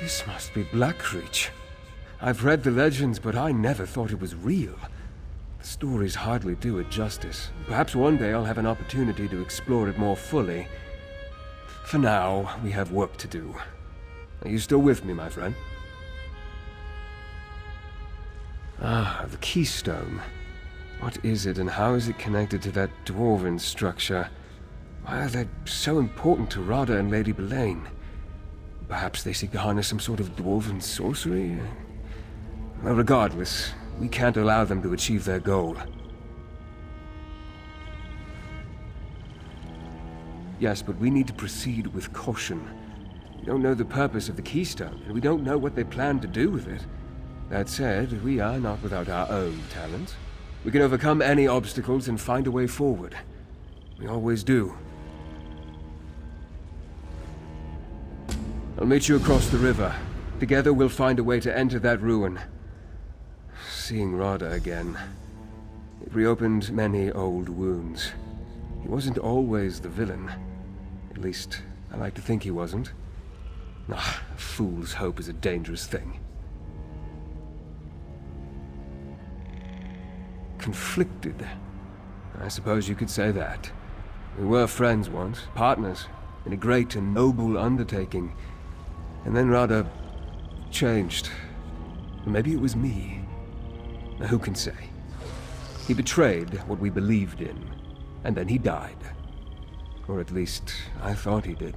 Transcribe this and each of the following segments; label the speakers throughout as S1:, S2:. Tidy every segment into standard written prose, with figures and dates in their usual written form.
S1: This must be Blackreach. I've read the legends, but I never thought it was real. The stories hardly do it justice. Perhaps one day I'll have an opportunity to explore it more fully. For now, we have work to do. Are you still with me, my friend? Ah, the keystone. What is it, and how is it connected to that Dwarven structure? Why are they so important to Rada and Lady Belain? Perhaps they seek to harness some sort of Dwarven sorcery? Well, regardless, we can't allow them to achieve their goal. Yes, but we need to proceed with caution. We don't know the purpose of the keystone, and we don't know what they plan to do with it. That said, we are not without our own talents. We can overcome any obstacles and find a way forward. We always do. I'll meet you across the river. Together we'll find a way to enter that ruin. Seeing Rada again, it reopened many old wounds. He wasn't always the villain. At least, I like to think he wasn't. Ah, a fool's hope is a dangerous thing. Conflicted. I suppose you could say that. We were friends once, partners, in a great and noble undertaking. And then Rada changed. Maybe it was me. Who can say? He betrayed what we believed in, and then he died. Or at least, I thought he did.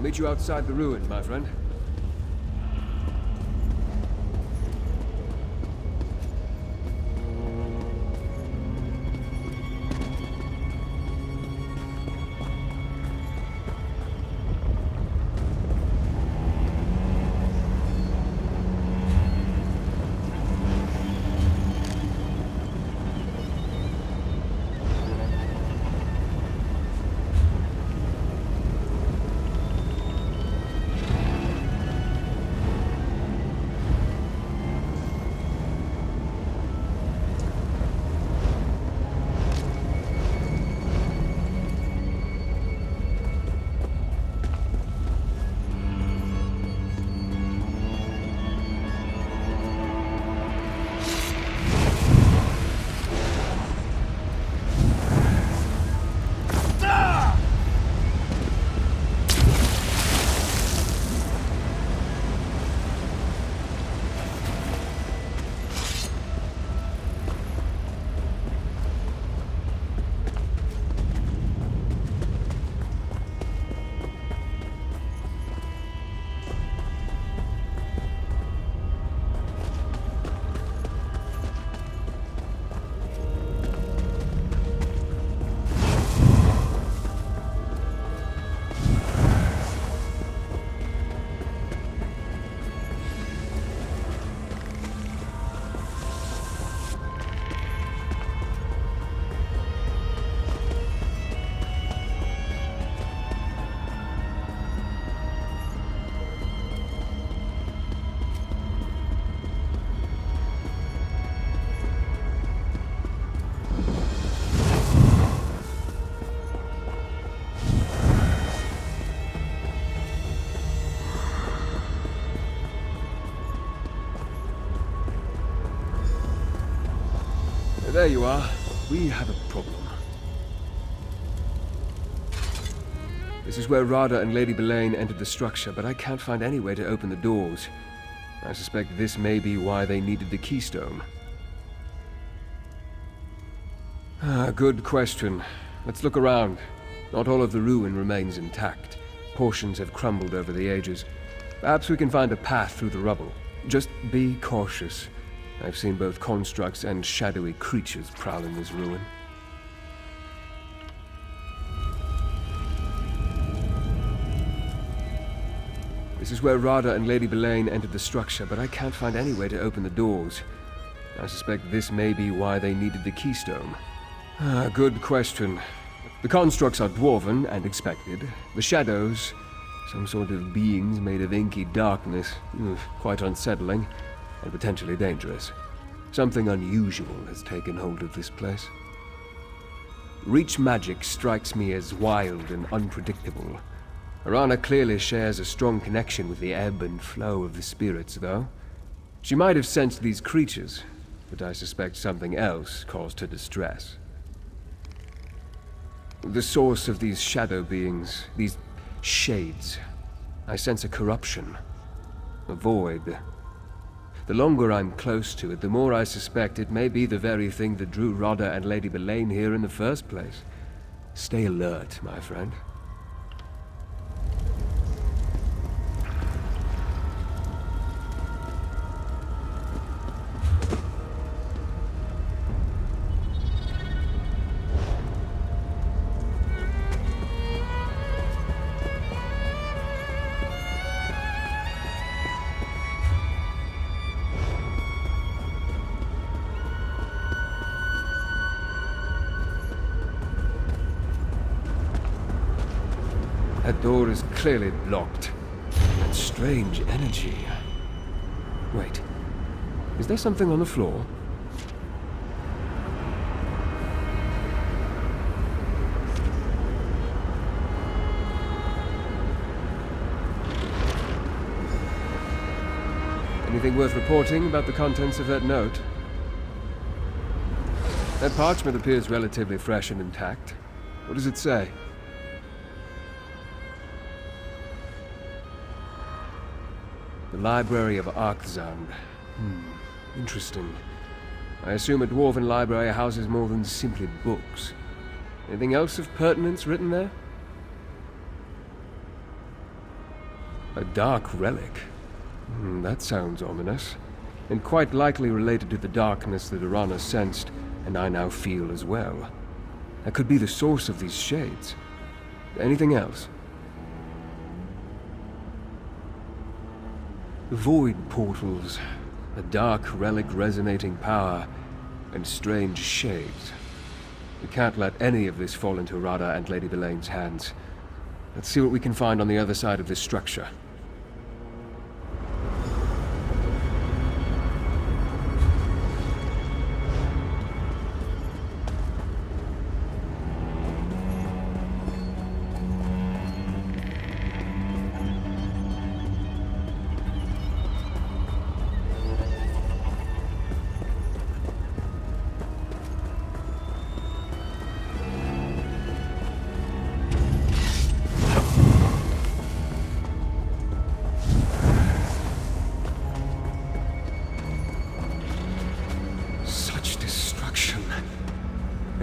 S1: Meet you outside the ruin, my friend. There you are. We have a problem. This is where Rada and Lady Belain entered the structure, but I can't find any way to open the doors. I suspect this may be why they needed the keystone. Good question. Let's look around. Not all of the ruin remains intact. Portions have crumbled over the ages. Perhaps we can find a path through the rubble. Just be cautious. I've seen both constructs and shadowy creatures prowling this ruin. This is where Rada and Lady Belain entered the structure, but I can't find any way to open the doors. I suspect this may be why they needed the keystone. Good question. The constructs are dwarven and expected. The shadows, some sort of beings made of inky darkness. Quite unsettling, and potentially dangerous. Something unusual has taken hold of this place. Reach magic strikes me as wild and unpredictable. Arana clearly shares a strong connection with the ebb and flow of the spirits, though. She might have sensed these creatures, but I suspect something else caused her distress. The source of these shadow beings, these shades, I sense a corruption, a void. The longer I'm close to it, the more I suspect it may be the very thing that drew Rodda and Lady Belain here in the first place. Stay alert, my friend. That door is clearly blocked. That strange energy. Wait, is there something on the floor? Anything worth reporting about the contents of that note? That parchment appears relatively fresh and intact. What does it say? The Library of Arkzand. Interesting. I assume a Dwarven library houses more than simply books. Anything else of pertinence written there? A dark relic. That sounds ominous. And quite likely related to the darkness that Arana sensed, and I now feel as well. That could be the source of these shades. Anything else? Void portals, a dark relic resonating power, and strange shades. We can't let any of this fall into Radha and Lady Belain's hands. Let's see what we can find on the other side of this structure.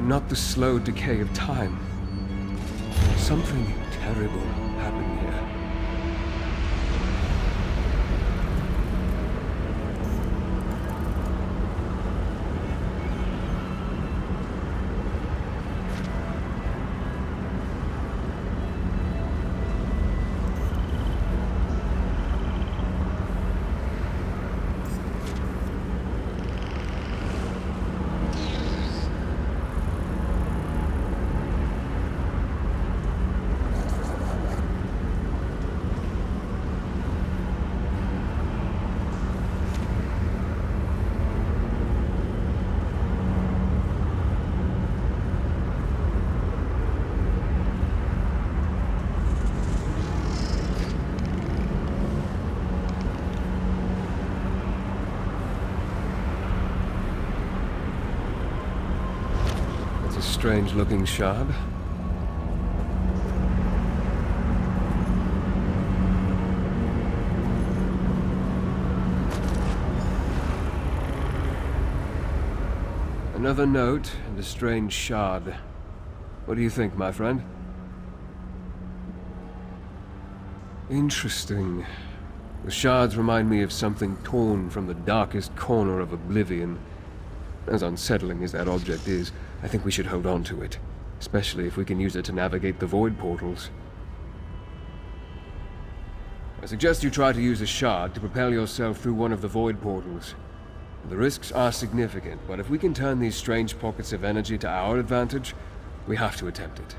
S1: Not the slow decay of time. Something terrible happened here. Strange-looking shard. Another note and a strange shard. What do you think, my friend? Interesting. The shards remind me of something torn from the darkest corner of oblivion. As unsettling as that object is, I think we should hold on to it, especially if we can use it to navigate the void portals. I suggest you try to use a shard to propel yourself through one of the void portals. The risks are significant, but if we can turn these strange pockets of energy to our advantage, we have to attempt it.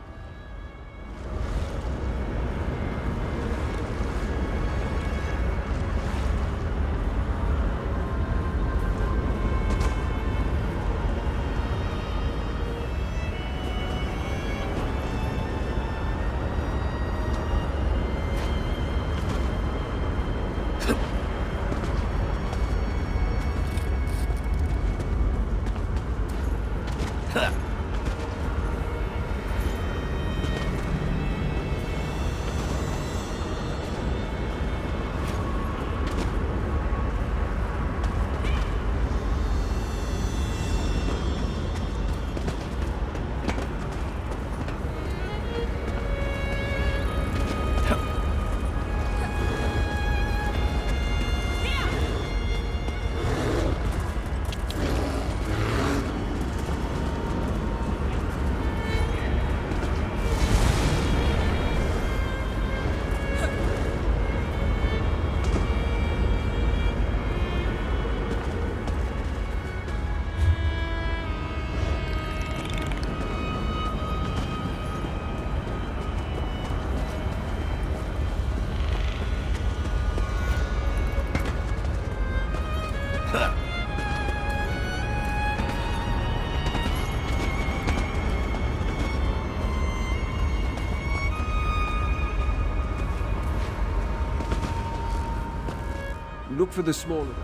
S1: Look for the smaller.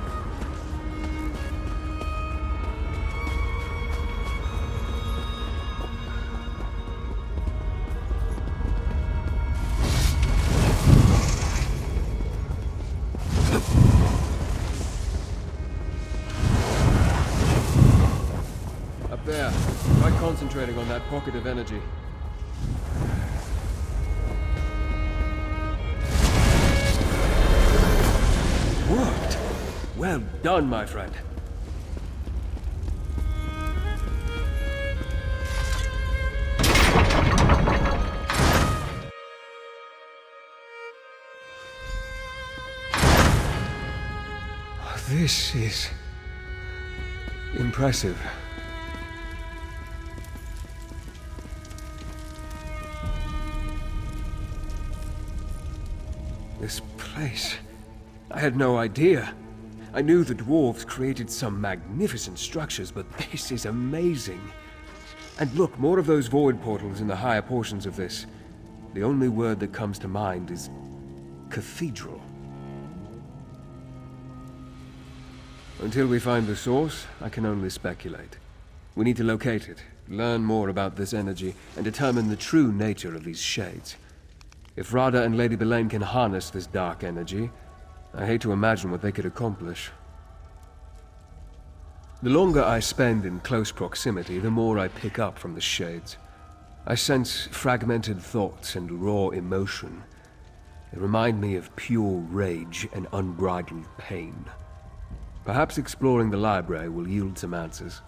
S1: Up there. Try concentrating on that pocket of energy. Worked! Well done, my friend. This is impressive. This place. I had no idea. I knew the dwarves created some magnificent structures, but this is amazing. And look, more of those void portals in the higher portions of this. The only word that comes to mind is cathedral. Until we find the source, I can only speculate. We need to locate it, learn more about this energy, and determine the true nature of these shades. If Radha and Lady Belain can harness this dark energy, I hate to imagine what they could accomplish. The longer I spend in close proximity, the more I pick up from the shades. I sense fragmented thoughts and raw emotion. They remind me of pure rage and unbridled pain. Perhaps exploring the library will yield some answers.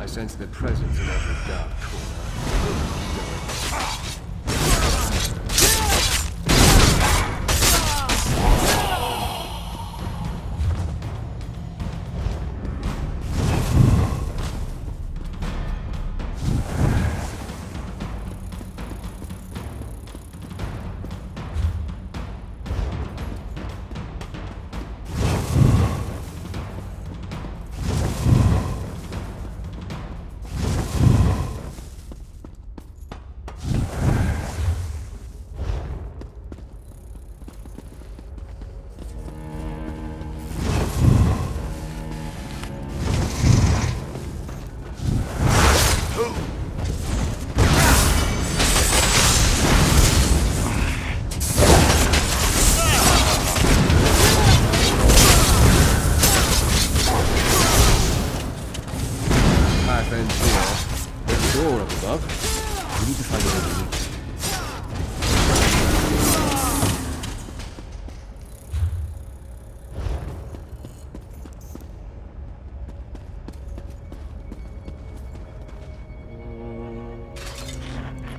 S1: I sense their presence in every dark corner.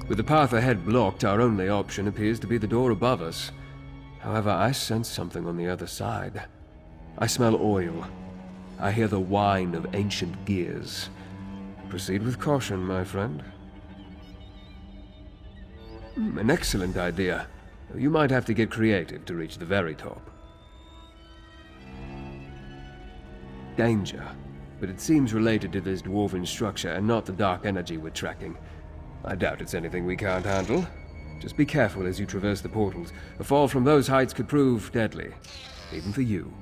S1: With the path ahead blocked, our only option appears to be the door above us. However, I sense something on the other side. I smell oil. I hear the whine of ancient gears. Proceed with caution, my friend. An excellent idea. You might have to get creative to reach the very top. Danger. But it seems related to this dwarven structure and not the dark energy we're tracking. I doubt it's anything we can't handle. Just be careful as you traverse the portals. A fall from those heights could prove deadly, even for you.